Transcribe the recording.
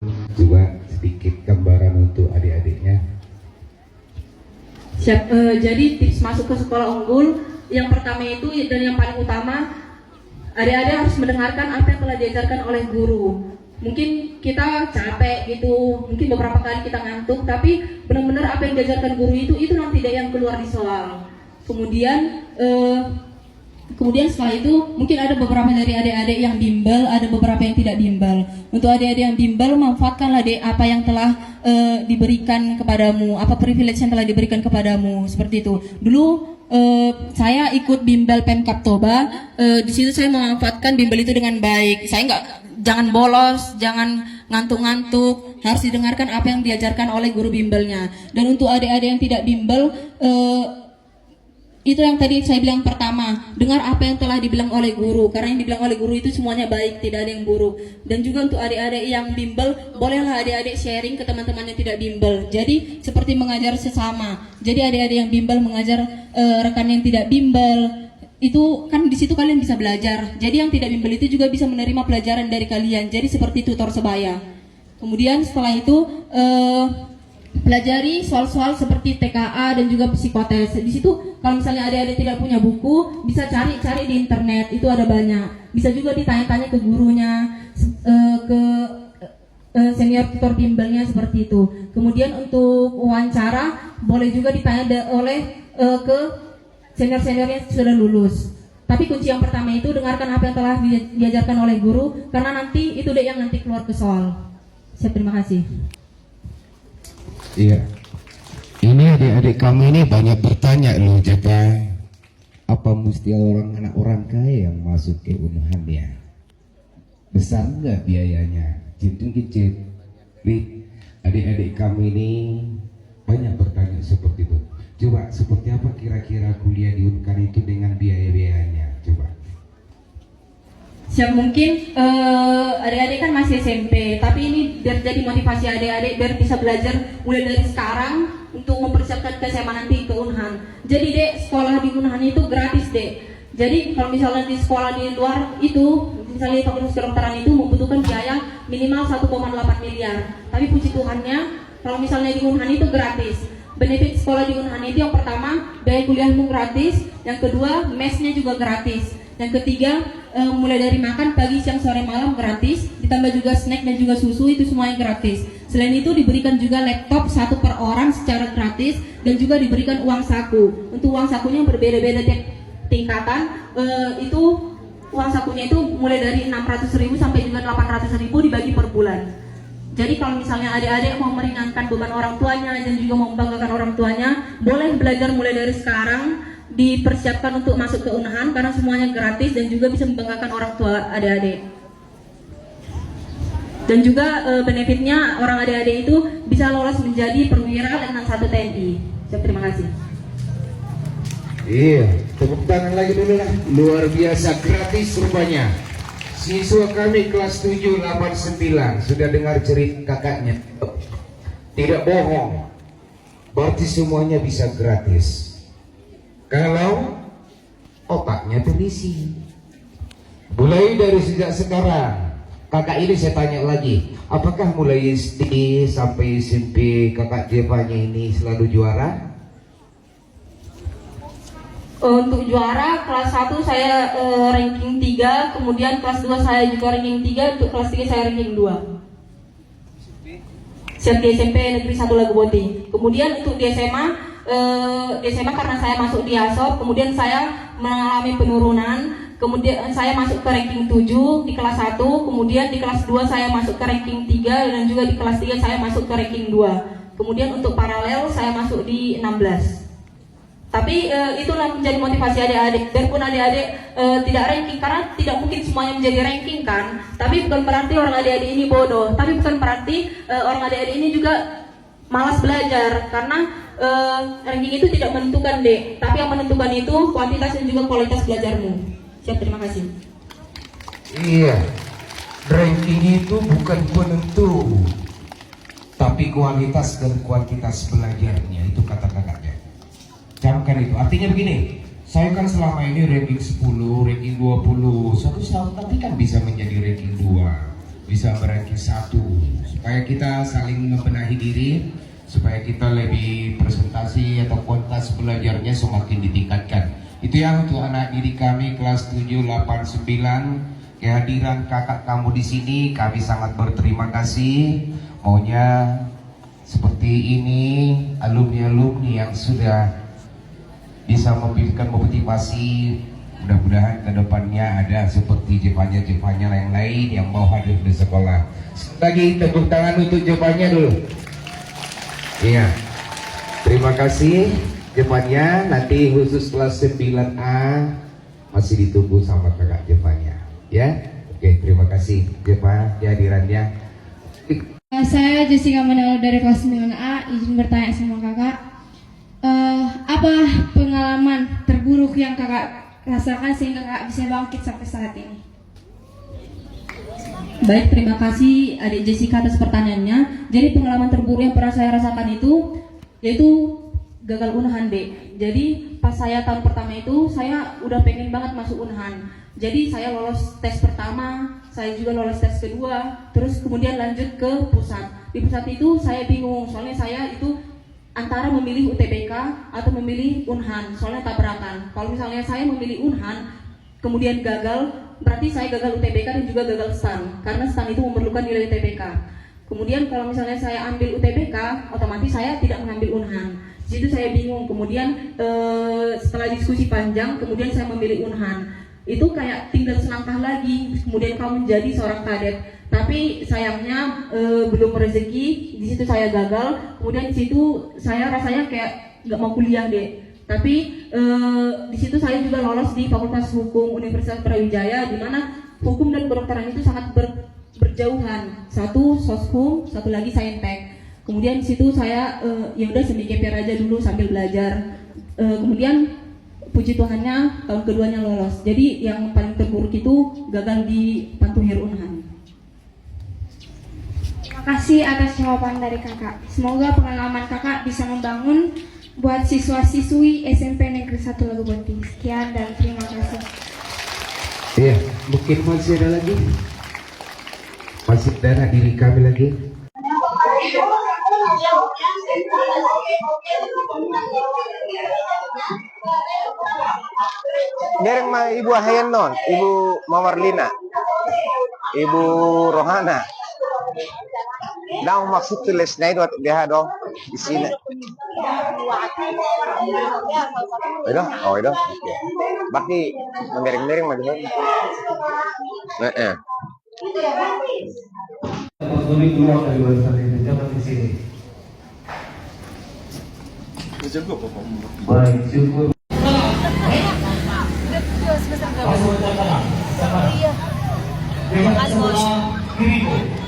Coba sedikit gambaran untuk adik-adiknya. Siap, jadi tips masuk ke sekolah unggul yang pertama itu dan yang paling utama, adik-adik harus mendengarkan apa yang telah diajarkan oleh guru. Mungkin kita capek gitu, mungkin beberapa kali kita ngantuk, tapi benar-benar apa yang diajarkan guru itu nanti yang keluar di soal. Kemudian setelah itu mungkin ada beberapa dari adik-adik yang bimbel, ada beberapa yang tidak bimbel. Untuk adik-adik yang bimbel, manfaatkanlah dek apa yang telah diberikan kepadamu, apa privilege yang telah diberikan kepadamu, seperti itu. Dulu saya ikut bimbel Pemkab Toba, di situ saya memanfaatkan bimbel itu dengan baik. Saya jangan bolos, jangan ngantuk-ngantuk, harus didengarkan apa yang diajarkan oleh guru bimbelnya. Dan untuk adik-adik yang tidak bimbel, itu yang tadi saya bilang pertama, dengar apa yang telah dibilang oleh guru, karena yang dibilang oleh guru itu semuanya baik, tidak ada yang buruk. Dan juga untuk adik-adik yang bimbel, bolehlah adik-adik sharing ke teman-teman yang tidak bimbel. Jadi seperti mengajar sesama. Jadi adik-adik yang bimbel mengajar rekan yang tidak bimbel, itu kan di situ kalian bisa belajar. Jadi yang tidak bimbel itu juga bisa menerima pelajaran dari kalian. Jadi seperti tutor sebaya. Kemudian setelah itu pelajari soal-soal seperti TKA dan juga psikotes. Di situ kalau misalnya adik-adik tidak punya buku, bisa cari di internet, itu ada banyak. Bisa juga ditanya-tanya ke gurunya, ke senior tutor bimbelnya, seperti itu. Kemudian untuk wawancara boleh juga ditanya ke senior-seniornya sudah lulus. Tapi kunci yang pertama itu dengarkan apa yang telah diajarkan oleh guru, karena nanti itu deh yang nanti keluar ke soal. Siap, terima kasih. Iya. Ini adik-adik kami ini banyak bertanya loh, Jaka. Apa mesti anak orang kaya yang masuk ke Unhan ya? Besar enggak biayanya? Cintin kicit. Adik-adik kami ini banyak bertanya seperti itu. Coba seperti apa kira-kira kuliah di Unhan itu dengan biaya-biayanya? Coba. Siap, mungkin adik-adik kan masih SMP, tapi ini biar jadi motivasi adik-adik biar bisa belajar mulai dari sekarang untuk mempersiapkan ke SMA nanti ke Unhan. Jadi dek, sekolah di Unhan itu gratis dek. Jadi kalau misalnya di sekolah di luar itu, misalnya fakultas kedokteran itu membutuhkan biaya minimal 1,8 miliar. Tapi puji Tuhannya kalau misalnya di Unhan itu gratis. Benefit sekolah di Unhan itu yang pertama, biaya kuliahmu gratis, yang kedua mesnya juga gratis. Yang ketiga, mulai dari makan pagi, siang, sore, malam gratis, ditambah juga snack dan juga susu, itu semuanya gratis. Selain itu diberikan juga laptop 1 per orang secara gratis, dan juga diberikan uang saku. Untuk uang sakunya berbeda-beda tingkatan, itu uang sakunya itu mulai dari 600.000 sampai juga 800.000 dibagi per bulan. Jadi kalau misalnya adik-adik mau meringankan beban orang tuanya dan juga mau membanggakan orang tuanya, boleh belajar mulai dari sekarang, dipersiapkan untuk masuk ke Unhan karena semuanya gratis dan juga bisa membanggakan orang tua adik-adik. Dan juga benefitnya orang adik-adik itu bisa lolos menjadi perwira Letnan 1 TNI. Terima kasih. Iya, tepuk tangan lagi dulu lah. Luar biasa, gratis rupanya. Siswa kami kelas 7, 8, 9 sudah dengar cerita kakaknya. Tidak bohong, berarti semuanya bisa gratis kalau otaknya terisi. Mulai dari sejak sekarang. Kakak ini saya tanya lagi, apakah mulai SD sampai SMP kakak Jevanya ini selalu juara? Untuk juara kelas 1 saya ranking 3, kemudian kelas 2 saya juga ranking 3, untuk kelas 3 saya ranking 2. Siap, di SMP Negeri 1 Laguboti. Kemudian untuk di SMA karena saya masuk di ASOP, kemudian saya mengalami penurunan, kemudian saya masuk ke ranking 7 di kelas 1, kemudian di kelas 2 saya masuk ke ranking 3, dan juga di kelas 3 saya masuk ke ranking 2. Kemudian untuk paralel saya masuk di 16. Tapi itulah menjadi motivasi adik-adik. Biarpun adik-adik tidak ranking, karena tidak mungkin semuanya menjadi ranking kan. Tapi bukan berarti orang adik-adik ini bodoh. Tapi bukan berarti orang adik-adik ini juga malas belajar. Karena ranking itu tidak menentukan dek. Tapi yang menentukan itu kuantitas dan juga kualitas belajarmu. Siap, terima kasih. Iya, ranking itu bukan penentu, tapi kualitas dan kuantitas belajarnya, itu kata kakaknya. Camkan itu, artinya begini, saya kan selama ini ranking 10, ranking 20, suatu saat nanti kan bisa menjadi ranking 2, bisa berangkat satu, supaya kita saling membenahi diri, supaya kita lebih presentasi atau kualitas belajarnya semakin ditingkatkan. Itu yang untuk anak didik kami kelas 7, 8, 9. Kehadiran kakak kamu di sini kami sangat berterima kasih. Maunya seperti ini alumni-alumni yang sudah bisa memberikan motivasi. Mudah-mudahan kedepannya ada seperti Jepanya yang lain yang mau hadir di sekolah. Lagi tepuk tangan untuk Jepanya dulu. Iya, terima kasih Jepanya. Nanti khusus kelas 9A masih ditunggu sama kakak Jepanya. Ya, oke, terima kasih Jepa kehadirannya. Saya Jessica Manalo dari kelas 9A, izin bertanya sama kakak, apa pengalaman terburuk yang kakak rasakan sehingga kakak bisa bangkit sampai saat ini? Baik, terima kasih adik Jessica atas pertanyaannya. Jadi pengalaman terburuk yang pernah saya rasakan itu yaitu gagal Unhan, Dek. Jadi pas saya tahun pertama itu saya udah pengen banget masuk Unhan. Jadi saya lolos tes pertama, saya juga lolos tes kedua, terus kemudian lanjut ke pusat. Di pusat itu saya bingung, soalnya saya itu antara memilih UTBK atau memilih Unhan, soalnya tabrakan. Kalau misalnya saya memilih Unhan, kemudian gagal, berarti saya gagal UTBK dan juga gagal STAN, karena STAN itu memerlukan nilai UTBK. Kemudian kalau misalnya saya ambil UTBK, otomatis saya tidak mengambil Unhan. Di situ saya bingung. Kemudian setelah diskusi panjang, kemudian saya memilih Unhan. Itu kayak tinggal selangkah lagi, kemudian kamu menjadi seorang kadet. Tapi sayangnya belum rezeki. Di situ saya gagal. Kemudian di situ saya rasanya kayak nggak mau kuliah, Dek. Tapi di situ saya juga lolos di Fakultas Hukum Universitas Brawijaya, di mana hukum dan kedokteran itu sangat berjauhan. Satu soshum, satu lagi saintek. Kemudian di situ saya ya udah semi KPR aja dulu sambil belajar. Kemudian puji Tuhannya tahun keduanya lolos. Jadi yang paling terburuk itu gagal di Pantuhir Unhan. Terima kasih atas jawaban dari kakak. Semoga pengalaman kakak bisa membangun buat siswa-siswi SMP Negeri 1 Lagu Banting. Sekian dan terima kasih. Iya, mungkin masih ada lagi. Masih ada diri kami lagi. Dereng mah Ibu Ahayan non, Ibu Mamarlina, Ibu Rohana. Nah maksud tulis na itu dia dong di sini. Itu, oh itu. Baki mereng-mereng mah gitu. Baik, syukur. Iya. Terima kasih.